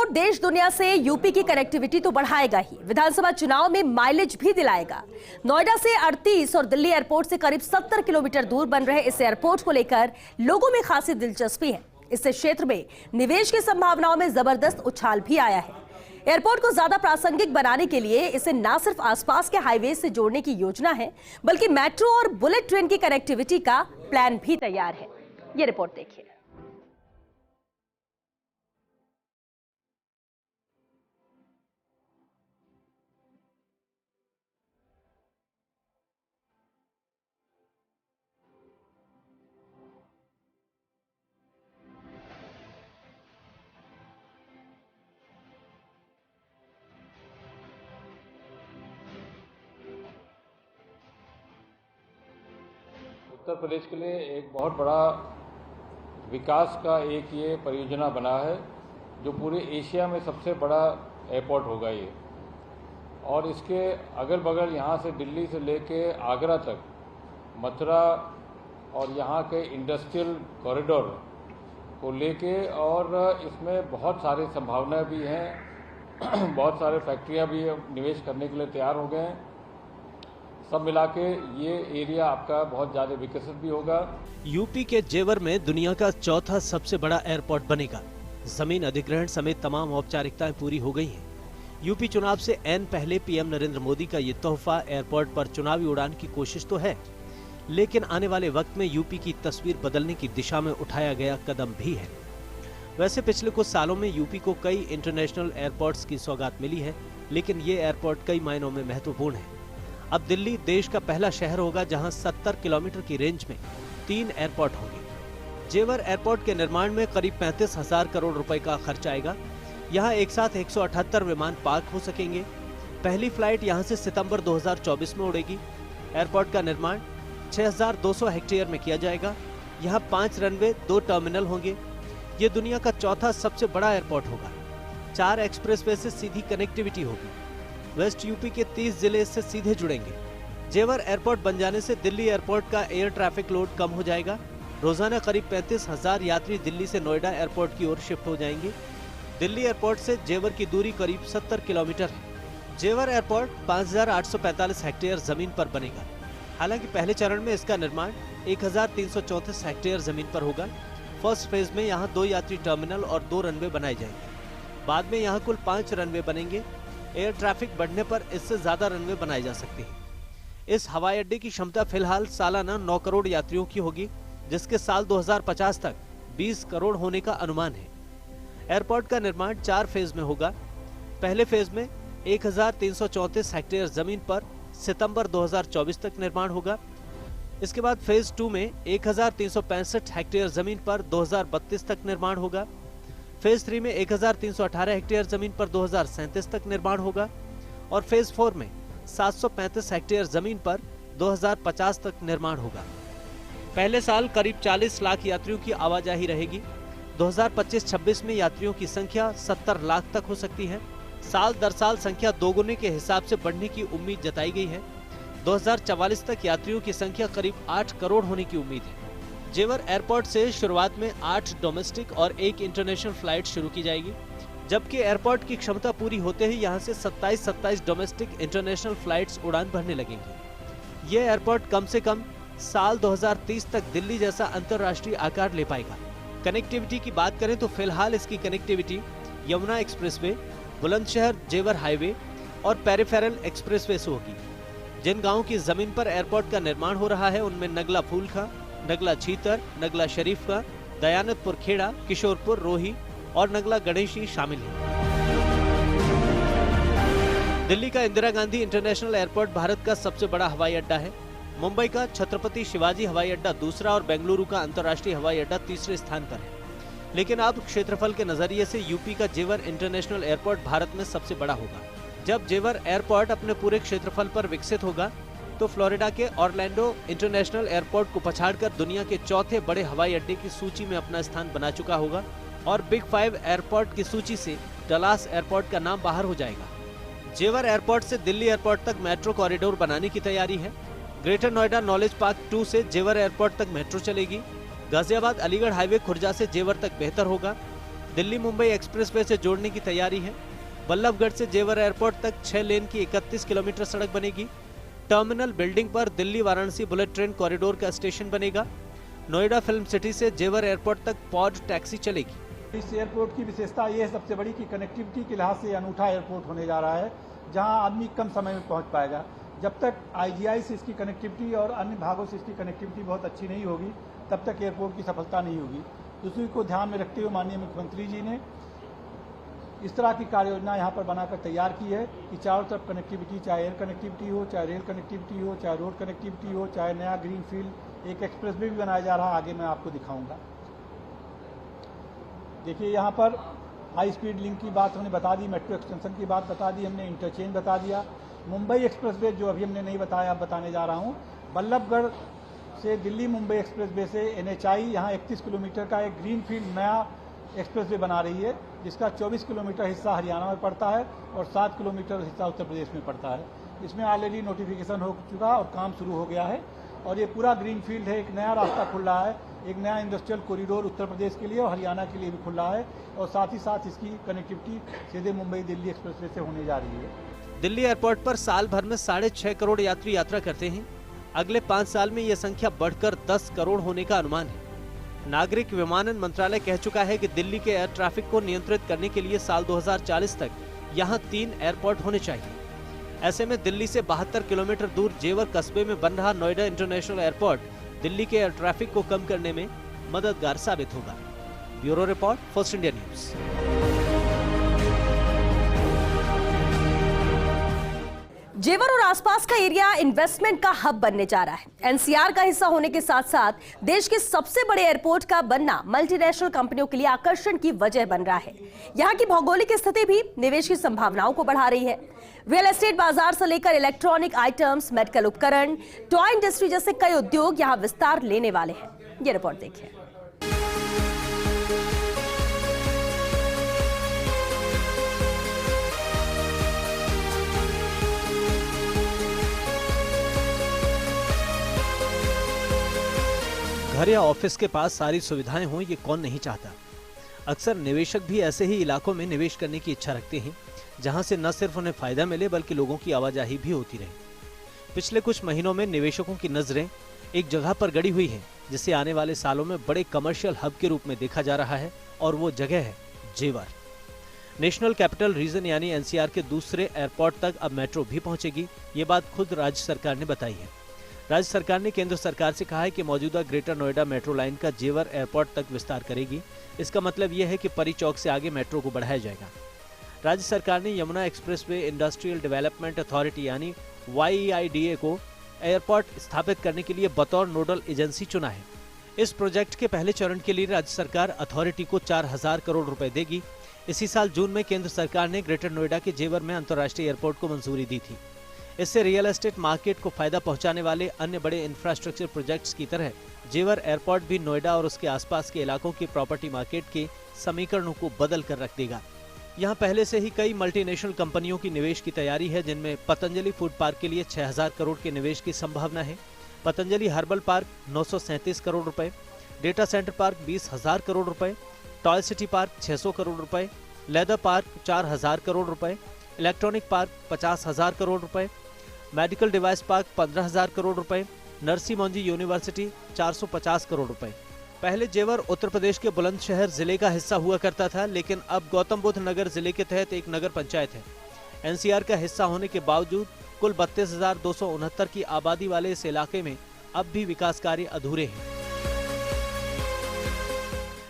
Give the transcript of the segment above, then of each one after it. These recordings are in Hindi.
एयरपोर्ट देश दुनिया से यूपी की कनेक्टिविटी तो बढ़ाएगा ही, विधानसभा चुनाव में माइलेज भी दिलाएगा। नोएडा से 38 और दिल्ली एयरपोर्ट से करीब 70 किलोमीटर दूर बन रहे इस एयरपोर्ट को लेकर लोगों में खासी दिलचस्पी है। इससे क्षेत्र में निवेश की संभावनाओं में जबरदस्त उछाल भी आया है। एयरपोर्ट को ज्यादा प्रासंगिक बनाने के लिए इसे न सिर्फ आसपास के हाईवे से जोड़ने की योजना है, बल्कि मेट्रो और बुलेट ट्रेन की कनेक्टिविटी का प्लान भी तैयार है। ये रिपोर्ट देखिए। उत्तर प्रदेश के लिए एक बहुत बड़ा विकास का एक ये परियोजना बना है, जो पूरे एशिया में सबसे बड़ा एयरपोर्ट होगा ये। और इसके अगल बगल यहाँ से दिल्ली से लेके आगरा तक, मथुरा और यहाँ के इंडस्ट्रियल कॉरिडोर को लेके, और इसमें बहुत सारी संभावनाएं भी हैं। बहुत सारे फैक्ट्रियाँ भी निवेश करने के लिए तैयार हो गए हैं। सब मिला के ये एरिया आपका बहुत ज़्यादा विकसित भी होगा। यूपी के जेवर में दुनिया का चौथा सबसे बड़ा एयरपोर्ट बनेगा। जमीन अधिग्रहण समेत तमाम औपचारिकताएं पूरी हो गई हैं। यूपी चुनाव से ऐन पहले पीएम नरेंद्र मोदी का ये तोहफा एयरपोर्ट पर चुनावी उड़ान की कोशिश तो है, लेकिन आने वाले वक्त में यूपी की तस्वीर बदलने की दिशा में उठाया गया कदम भी है। वैसे पिछले कुछ सालों में यूपी को कई इंटरनेशनल एयरपोर्ट्स की सौगात मिली है, लेकिन ये एयरपोर्ट कई मायनों में महत्वपूर्ण है। अब दिल्ली देश का पहला शहर होगा जहां 70 किलोमीटर की रेंज में 3 एयरपोर्ट होंगे। जेवर एयरपोर्ट के निर्माण में करीब 35,000 करोड़ रुपए का खर्च आएगा। यहां एक साथ 178 विमान पार्क हो सकेंगे। पहली फ्लाइट यहां से सितंबर 2024 में उड़ेगी। एयरपोर्ट का निर्माण 6,200 हेक्टेयर में किया जाएगा। यहाँ 5 रनवे, 2 टर्मिनल होंगे। ये दुनिया का चौथा सबसे बड़ा एयरपोर्ट होगा। 4 एक्सप्रेसवे से सीधी कनेक्टिविटी होगी। वेस्ट यूपी के 30 जिले इससे सीधे जुड़ेंगे। जेवर एयरपोर्ट बन जाने से दिल्ली एयरपोर्ट का एयर ट्रैफिक लोड कम हो जाएगा। रोजाना करीब 35,000 यात्री दिल्ली से नोएडा एयरपोर्ट की ओर शिफ्ट हो जाएंगे। दिल्ली एयरपोर्ट से जेवर की दूरी करीब 70 किलोमीटर है। जेवर एयरपोर्ट 5,845 हेक्टेयर जमीन पर बनेगा। हालांकि पहले चरण में इसका निर्माण 1,334 हेक्टेयर जमीन पर होगा। फर्स्ट फेज में यहाँ 2 यात्री टर्मिनल और 2 रनवे बनाए जाएंगे। बाद में यहाँ कुल 5 रनवे बनेंगे। एयर ट्रैफिक बढ़ने पर इससे ज्यादा रनवे बनाए जा सकते हैं। इस हवाई अड्डे की क्षमता फिलहाल सालाना 9 करोड़ यात्रियों की होगी, जिसके साल 2050 तक 20 करोड़ होने का अनुमान है। एयरपोर्ट का निर्माण 4 फेज में होगा। पहले फेज में 1,334 हेक्टेयर जमीन पर सितंबर 2024 तक निर्माण होगा। इसके बाद फेज 2 में 1,365 हेक्टेयर जमीन पर 2032 तक निर्माण होगा। फेज 3 में 1,318 हेक्टेयर जमीन पर 2037 तक निर्माण होगा और फेज 4 में 735 हेक्टेयर जमीन पर 2050 तक निर्माण होगा। पहले साल करीब 40 लाख यात्रियों की आवाजाही रहेगी। 2025-26 में यात्रियों की संख्या 70 लाख तक हो सकती है। साल दर साल संख्या दोगुने के हिसाब से बढ़ने की उम्मीद जताई गई है। 2044 तक यात्रियों की संख्या करीब 8 करोड़ होने की उम्मीद है। जेवर एयरपोर्ट से शुरुआत में 8 डोमेस्टिक और 1 इंटरनेशनल फ्लाइट शुरू की जाएगी, जबकि एयरपोर्ट की क्षमता पूरी होते ही यहां से 27 डोमेस्टिक इंटरनेशनल फ्लाइट्स उड़ान भरने लगेंगी। ये एयरपोर्ट कम से कम साल 2030 तक दिल्ली जैसा अंतर्राष्ट्रीय आकार ले पाएगा। कनेक्टिविटी की बात करें तो फिलहाल इसकी कनेक्टिविटी यमुना एक्सप्रेसवे, बुलंदशहर जेवर हाईवे और पेरिफेरल एक्सप्रेसवे से होगी। जिन गाँव की जमीन पर एयरपोर्ट का निर्माण हो रहा है उनमें नगला फूलखा, नगला छीतर, नगला शरीफका, दयानतपुर खेड़ा, किशोरपुर रोही और नगला गणेशी शामिल हैं। दिल्ली का इंदिरा गांधी इंटरनेशनल एयरपोर्ट भारत का सबसे बड़ा हवाई अड्डा है। मुंबई का छत्रपति शिवाजी हवाई अड्डा दूसरा और बेंगलुरु का अंतर्राष्ट्रीय हवाई अड्डा तीसरे स्थान पर है। लेकिन अब क्षेत्रफल के नजरिए से यूपी का जेवर इंटरनेशनल एयरपोर्ट भारत में सबसे बड़ा होगा। जब जेवर एयरपोर्ट अपने पूरे क्षेत्रफल पर विकसित होगा तो फ्लोरिडा के ऑरलैंडो इंटरनेशनल एयरपोर्ट को पछाड़कर दुनिया के चौथे बड़े हवाई अड्डे की सूची में अपना स्थान बना चुका होगा और बिग 5 एयरपोर्ट की सूची से डलास एयरपोर्ट का नाम बाहर हो जाएगा। जेवर एयरपोर्ट से दिल्ली एयरपोर्ट तक मेट्रो कॉरिडोर बनाने की तैयारी है। ग्रेटर नोएडा नॉलेज पार्क 2 से जेवर एयरपोर्ट तक मेट्रो चलेगी। गाजियाबाद अलीगढ़ हाईवे खुर्जा से जेवर तक बेहतर होगा। दिल्ली मुंबई एक्सप्रेसवे से जोड़ने की तैयारी है। बल्लभगढ़ से जेवर एयरपोर्ट तक 6 लेन की 31 किलोमीटर सड़क बनेगी। टर्मिनल बिल्डिंग पर Delhi Varanasi bullet train corridor का स्टेशन बनेगा। नोएडा फिल्म सिटी से जेवर एयरपोर्ट तक पॉड टैक्सी चलेगी। इस एयरपोर्ट की विशेषता ये है सबसे बड़ी कि कनेक्टिविटी के लिहाज से अनूठा एयरपोर्ट होने जा रहा है, जहां आदमी कम समय में पहुंच पाएगा। जब तक आईजीआई से इसकी कनेक्टिविटी और अन्य भागों से इसकी कनेक्टिविटी बहुत अच्छी नहीं होगी, तब तक एयरपोर्ट की सफलता नहीं होगी। दूसरी को ध्यान में रखते हुए माननीय मुख्यमंत्री जी ने इस तरह की कार्य योजना यहाँ पर बनाकर तैयार की है कि चारों तरफ कनेक्टिविटी, चाहे एयर कनेक्टिविटी हो, चाहे रेल कनेक्टिविटी हो, चाहे रोड कनेक्टिविटी हो, चाहे नया ग्रीन फील्ड एक एक्सप्रेसवे भी बनाया जा रहा है, आगे मैं आपको दिखाऊंगा। देखिए यहाँ पर हाई स्पीड लिंक की बात हमने बता दी, मेट्रो एक्सटेंशन की बात बता दी हमने, इंटरचेंज बता दिया। मुंबई एक्सप्रेसवे जो अभी हमने नहीं बताया, अब बताने जा रहा हूँ। बल्लभगढ़ से दिल्ली मुंबई एक्सप्रेसवे से NHI यहाँ 31 किलोमीटर का एक ग्रीन फील्ड नया एक्सप्रेसवे बना रही है, जिसका 24 किलोमीटर हिस्सा हरियाणा में पड़ता है और 7 किलोमीटर हिस्सा उत्तर प्रदेश में पड़ता है। इसमें ऑलरेडी नोटिफिकेशन हो चुका और काम शुरू हो गया है और ये पूरा ग्रीन फील्ड है। एक नया रास्ता खुल रहा है, एक नया इंडस्ट्रियल कॉरिडोर उत्तर प्रदेश के लिए और हरियाणा के लिए भी खुल रहा है और साथ ही साथ इसकी कनेक्टिविटी सीधे मुंबई दिल्ली एक्सप्रेसवे से होने जा रही है। दिल्ली एयरपोर्ट पर साल भर में 6.5 करोड़ यात्री यात्रा करते हैं। अगले 5 साल में यह संख्या बढ़कर 10 करोड़ होने का अनुमान है। नागरिक विमानन मंत्रालय कह चुका है कि दिल्ली के एयर ट्रैफिक को नियंत्रित करने के लिए साल 2040 तक यहां 3 एयरपोर्ट होने चाहिए। ऐसे में दिल्ली से 72 किलोमीटर दूर जेवर कस्बे में बन रहा नोएडा इंटरनेशनल एयरपोर्ट दिल्ली के एयर ट्रैफिक को कम करने में मददगार साबित होगा। Bureau report, first India news. जेवर और आसपास का एरिया इन्वेस्टमेंट का हब बनने जा रहा है। एनसीआर का हिस्सा होने के साथ साथ देश के सबसे बड़े एयरपोर्ट का बनना मल्टीनेशनल कंपनियों के लिए आकर्षण की वजह बन रहा है। यहाँ की भौगोलिक स्थिति भी निवेश की संभावनाओं को बढ़ा रही है। रियल एस्टेट बाजार से लेकर इलेक्ट्रॉनिक आइटम्स, मेडिकल उपकरण, टॉय इंडस्ट्री जैसे कई उद्योग यहाँ विस्तार लेने वाले हैं। ये रिपोर्ट देखिए। घर या ऑफिस के पास सारी सुविधाएं हों, ये कौन नहीं चाहता। अक्सर निवेशक भी ऐसे ही इलाकों में निवेश करने की इच्छा रखते हैं, जहां से न सिर्फ उन्हें फायदा मिले बल्कि लोगों की आवाजाही भी होती रहे। पिछले कुछ महीनों में निवेशकों की नजरें एक जगह पर गड़ी हुई हैं, जिसे आने वाले सालों में बड़े कमर्शियल हब के रूप में देखा जा रहा है, और वो जगह है जेवर। नेशनल कैपिटल रीजन यानी एनसीआर के दूसरे एयरपोर्ट तक अब मेट्रो भी पहुंचेगी। ये बात खुद राज्य सरकार ने बताई है। राज्य सरकार ने केंद्र सरकार से कहा है कि मौजूदा ग्रेटर नोएडा मेट्रो लाइन का जेवर एयरपोर्ट तक विस्तार करेगी। इसका मतलब यह है कि परी चौक से आगे मेट्रो को बढ़ाया जाएगा। राज्य सरकार ने Yamuna expressway industrial development authority यानी YEIDA को एयरपोर्ट स्थापित करने के लिए बतौर नोडल एजेंसी चुना है। इस प्रोजेक्ट के पहले चरण के लिए राज्य सरकार अथॉरिटी को 4000 करोड़ रुपए देगी। इसी साल जून में केंद्र सरकार ने ग्रेटर नोएडा के जेवर में अंतर्राष्ट्रीय एयरपोर्ट को मंजूरी दी थी। इससे रियल एस्टेट मार्केट को फायदा पहुंचाने वाले अन्य बड़े इंफ्रास्ट्रक्चर प्रोजेक्ट्स की तरह जेवर एयरपोर्ट भी नोएडा और उसके आसपास के इलाकों की प्रॉपर्टी मार्केट के समीकरणों को बदल कर रख देगा। यहाँ पहले से ही कई मल्टीनेशनल कंपनियों की निवेश की तैयारी है, जिनमें पतंजलि फूड पार्क के लिए 6000 करोड़ के निवेश की संभावना है। पतंजलि हर्बल पार्क 937 करोड़ रुपए, डेटा सेंटर पार्क 20,000 करोड़ रुपए, टॉय सिटी पार्क 600 करोड़ रुपए, लेदर पार्क 4000 करोड़ रुपए, इलेक्ट्रॉनिक पार्क 50,000 करोड़ रुपए, मेडिकल डिवाइस पार्क 15,000 करोड़ रुपए, नरसी मोंजी यूनिवर्सिटी 450 करोड़ रुपए। पहले जेवर उत्तर प्रदेश के बुलंदशहर जिले का हिस्सा हुआ करता था, लेकिन अब गौतम बुद्ध नगर जिले के तहत एक नगर पंचायत है। एनसीआर का हिस्सा होने के बावजूद कुल 32,269 की आबादी वाले इस इलाके में अब भी विकास कार्य अधूरे हैं।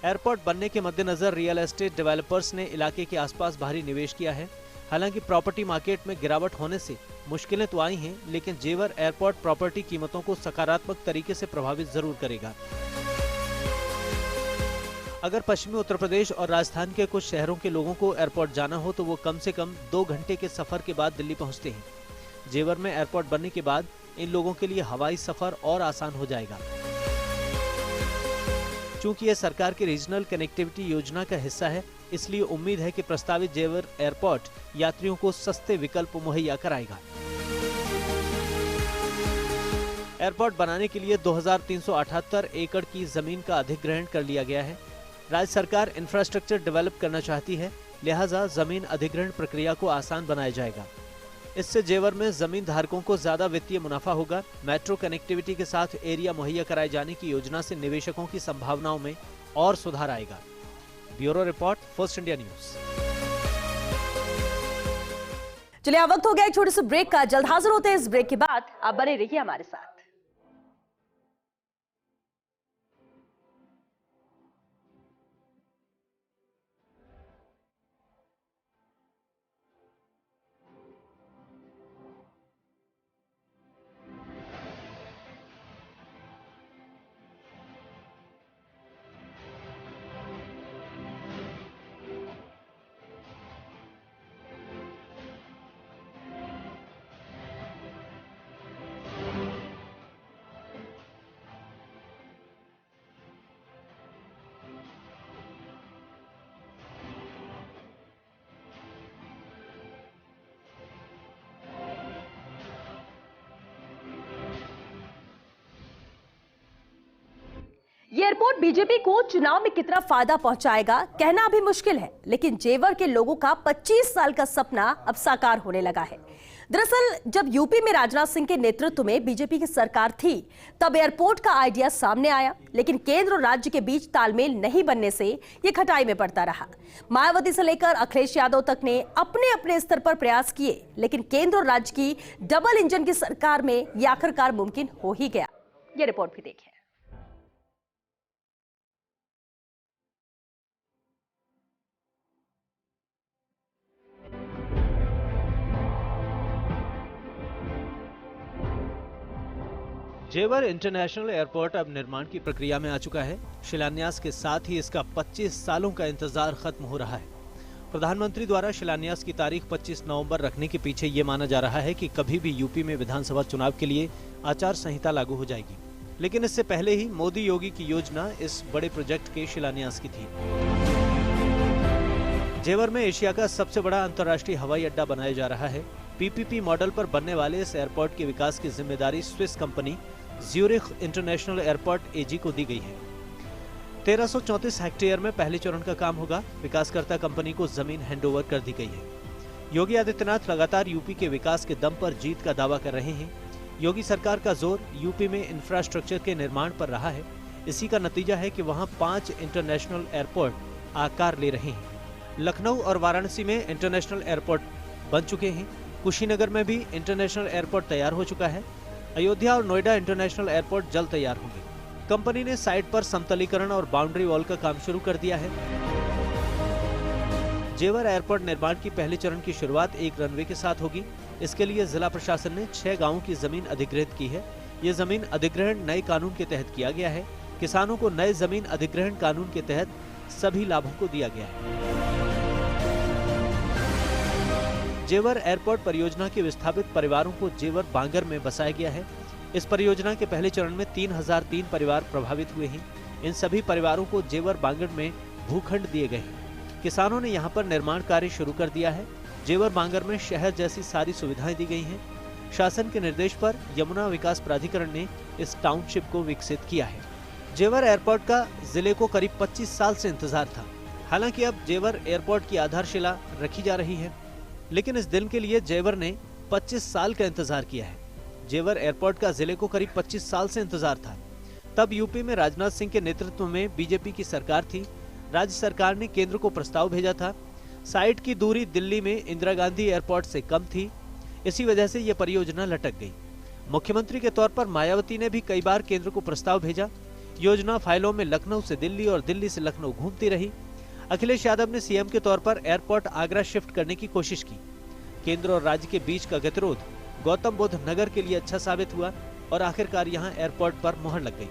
एयरपोर्ट बनने के मद्देनजर रियल एस्टेट डेवलपर्स ने इलाके के आसपास भारी निवेश किया है। हालांकि प्रॉपर्टी मार्केट में गिरावट होने से मुश्किलें तो आई हैं, लेकिन जेवर एयरपोर्ट प्रॉपर्टी कीमतों को सकारात्मक तरीके से प्रभावित जरूर करेगा। अगर पश्चिमी उत्तर प्रदेश और राजस्थान के कुछ शहरों के लोगों को एयरपोर्ट जाना हो तो वो कम से कम 2 घंटे के सफर के बाद दिल्ली पहुंचते हैं। जेवर में एयरपोर्ट बनने के बाद इन लोगों के लिए हवाई सफर और आसान हो जाएगा। चूंकि यह सरकार की रीजनल कनेक्टिविटी योजना का हिस्सा है, इसलिए उम्मीद है कि प्रस्तावित जेवर एयरपोर्ट यात्रियों को सस्ते विकल्प मुहैया कराएगा। एयरपोर्ट बनाने के लिए 2378 एकड़ की जमीन का अधिग्रहण कर लिया गया है। राज्य सरकार इंफ्रास्ट्रक्चर डेवलप करना चाहती है, लिहाजा जमीन अधिग्रहण प्रक्रिया को आसान बनाया जाएगा। इससे जेवर में जमीन धारकों को ज्यादा वित्तीय मुनाफा होगा। मेट्रो कनेक्टिविटी के साथ एरिया मुहैया कराए जाने की योजना से निवेशकों की संभावनाओं में और सुधार आएगा। Bureau report, first India news. चलिए, अब वक्त हो गया एक छोटे से ब्रेक का। जल्द हाजिर होते हैं इस ब्रेक के बाद। आप बने रहिए हमारे साथ। ये एयरपोर्ट बीजेपी को चुनाव में कितना फायदा पहुंचाएगा कहना अभी मुश्किल है, लेकिन जेवर के लोगों का 25 साल का सपना अब साकार होने लगा है। दरअसल जब यूपी में राजनाथ सिंह के नेतृत्व में बीजेपी की सरकार थी, तब एयरपोर्ट का आइडिया सामने आया, लेकिन केंद्र और राज्य के बीच तालमेल नहीं बनने से ये खटाई में पड़ता रहा। मायावती से लेकर अखिलेश यादव तक ने अपने अपने स्तर पर प्रयास किए, लेकिन केंद्र और राज्य की डबल इंजन की सरकार में ये आखिरकार मुमकिन हो ही गया। ये रिपोर्ट भी देखिए। जेवर इंटरनेशनल एयरपोर्ट अब निर्माण की प्रक्रिया में आ चुका है। शिलान्यास के साथ ही इसका 25 सालों का इंतजार खत्म हो रहा है। प्रधानमंत्री द्वारा शिलान्यास की तारीख 25 नवंबर रखने के पीछे ये माना जा रहा है कि कभी भी यूपी में विधानसभा चुनाव के लिए आचार संहिता लागू हो जाएगी, लेकिन इससे पहले ही मोदी योगी की योजना इस बड़े प्रोजेक्ट के शिलान्यास की थी। जेवर में एशिया का सबसे बड़ा अंतर्राष्ट्रीय हवाई अड्डा बनाया जा रहा है। पीपीपी मॉडल पर बनने वाले इस एयरपोर्ट के विकास की जिम्मेदारी Swiss company Zurich International Airport AG को दी गई है। 1334 हेक्टेयर में पहले चरण का काम होगा। विकासकर्ता कंपनी को जमीन हैंडओवर कर दी गई है। योगी आदित्यनाथ लगातार यूपी के विकास के दम पर जीत का दावा कर रहे हैं। योगी सरकार का जोर यूपी में इंफ्रास्ट्रक्चर के निर्माण पर रहा है। इसी का नतीजा है कि वहां 5 इंटरनेशनल एयरपोर्ट आकार ले रहे हैं। लखनऊ और वाराणसी में इंटरनेशनल एयरपोर्ट बन चुके हैं। कुशीनगर में भी इंटरनेशनल एयरपोर्ट तैयार हो चुका है। अयोध्या और नोएडा इंटरनेशनल एयरपोर्ट जल्द तैयार होंगे। कंपनी ने साइट पर समतलीकरण और बाउंड्री वॉल का काम शुरू कर दिया है। जेवर एयरपोर्ट निर्माण की पहले चरण की शुरुआत एक रनवे के साथ होगी। इसके लिए जिला प्रशासन ने 6 गांवों की जमीन अधिग्रहित की है। ये जमीन अधिग्रहण नए कानून के तहत किया गया है। किसानों को नए जमीन अधिग्रहण कानून के तहत सभी लाभों को दिया गया है। जेवर एयरपोर्ट परियोजना के विस्थापित परिवारों को जेवर बांगर में बसाया गया है। इस परियोजना के पहले चरण में 3003 परिवार प्रभावित हुए हैं। इन सभी परिवारों को जेवर बांगर में भूखंड दिए गए हैं। किसानों ने यहां पर निर्माण कार्य शुरू कर दिया है। जेवर बांगर में शहर जैसी सारी सुविधाएं दी गई हैं। शासन के निर्देश पर यमुना विकास प्राधिकरण ने इस टाउनशिप को विकसित किया है। जेवर एयरपोर्ट का जिले को करीब 25 साल से इंतजार था। हालांकि अब जेवर एयरपोर्ट की आधारशिला रखी जा रही है, लेकिन इस दिन के लिए जेवर ने 25 साल का इंतजार किया है। जेवर एयरपोर्ट का जिले को करीब 25 साल से इंतजार था। तब यूपी में राजनाथ सिंह के नेतृत्व में बीजेपी की सरकार थी। राज्य सरकार ने केंद्र को प्रस्ताव भेजा था। साइट की दूरी दिल्ली में इंदिरा गांधी एयरपोर्ट से कम थी। इसी वजह से यह परियोजना लटक गई। मुख्यमंत्री के तौर पर मायावती ने भी कई बार केंद्र को प्रस्ताव भेजा। योजना फाइलों में लखनऊ से दिल्ली और दिल्ली से लखनऊ घूमती रही। अखिलेश यादव ने सीएम के तौर पर एयरपोर्ट आगरा शिफ्ट करने की कोशिश की। केंद्र और राज्य के बीच का गतिरोध गौतम बुद्ध नगर के लिए अच्छा साबित हुआ और आखिरकार यहां एयरपोर्ट पर मुहर लग गई।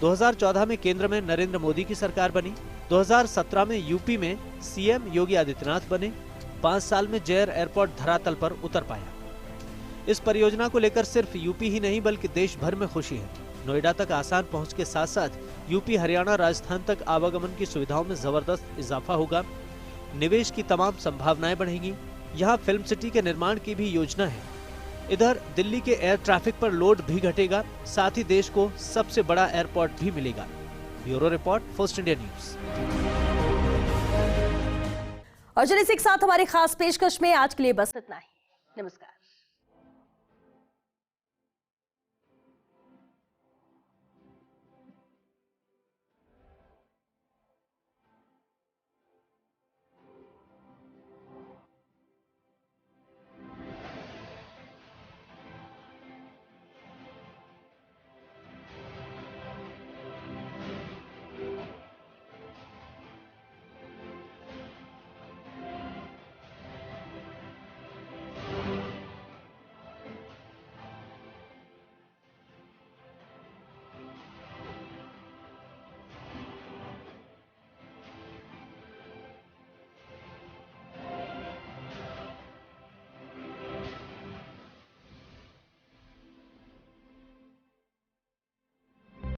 2014 में केंद्र में नरेंद्र मोदी की सरकार बनी। 2017 में यूपी में सीएम योगी आदित्यनाथ बने। 5 साल में जेवर एयरपोर्ट धरातल पर उतर पाया। इस परियोजना को लेकर सिर्फ यूपी ही नहीं बल्कि देश भर में खुशी है। नोएडा तक आसान पहुंच के साथ साथ यूपी, हरियाणा, राजस्थान तक आवागमन की सुविधाओं में जबरदस्त इजाफा होगा। निवेश की तमाम संभावनाएं बढ़ेंगी। यहाँ फिल्म सिटी के निर्माण की भी योजना है। इधर दिल्ली के एयर ट्रैफिक पर लोड भी घटेगा। साथ ही देश को सबसे बड़ा एयरपोर्ट भी मिलेगा। Bureau report, first India news. और चलिए इसी के साथ हमारी खास पेशकश में आज के लिए बस इतना ही। नमस्कार।